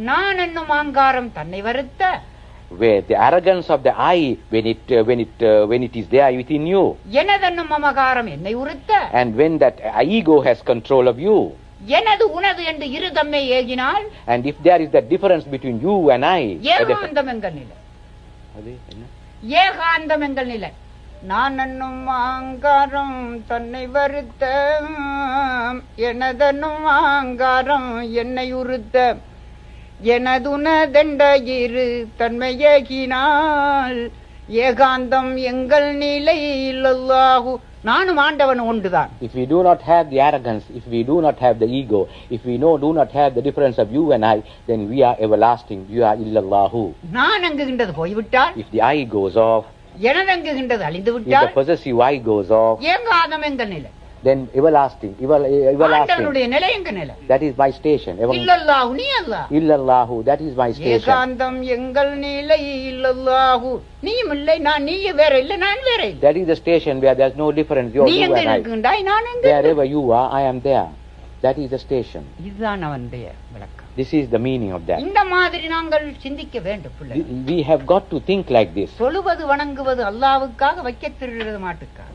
நான் என்னும் ஆங்காரம் தன்னை வருத்த, where the arrogance of the I, when it is there within you, எனதென்னும் மமகாரம் என்னை உறுத்த, and when that ego has control of you, எனது உனது என்று இரு தம்மை ஏகினால், and if there is that difference between you and I, Ekantham எங்கள் நிலை, ஏகாந்தம் எங்கள் நிலை. நான் என்னும் ஆங்காரம் தன்னை வருத்த, எனதென்னும் ஆங்காரம் என்னை உறுத்த, எனதுனதென்ற இரு தன்மையேகினால், ஏகாந்தம் எங்கள் நிலை இல்லல்லாஹு. நானும் ஆண்டவன் ஒன்றுதான். If we do not have the arrogance, if we do not have the ego, if we do not have the difference of you and I, then we are everlasting. You are illallahu. நான் அங்குகின்றது போய்விட்டால், If the I goes off, எனதங்குகின்றது அழிந்து if the விட்டால், possessive I goes off, Ekantham எங்கள் நிலை, then everlasting, everlasting. ஆண்டவனுடைய நிலை எங்க நிலை. That is my station. இல்லல்லாஹு நீ அல்லாஹ். Illallahu, that is my station. Ekantham எங்கள் நிலை இல்லல்லாஹு. நீயும் இல்லை, நான் நீ வேற இல்லை, நான் வேற இல்லை. That is the station where there is no difference. You நீ எங்க and I. இருக்கின்றாய், நான் எங்க. Wherever you are, I am there. That is the station. இதுதான் அவனுடைய விளக்கம். This is the meaning of that. இந்த மாதிரி நாங்கள் சிந்திக்க வேண்டும் பிள்ளை. We have got to think like this. சொல்லுவது வணங்குவது அல்லாஹ்வுக்காக, வைக்க திருடுறது மாட்டுக்காக.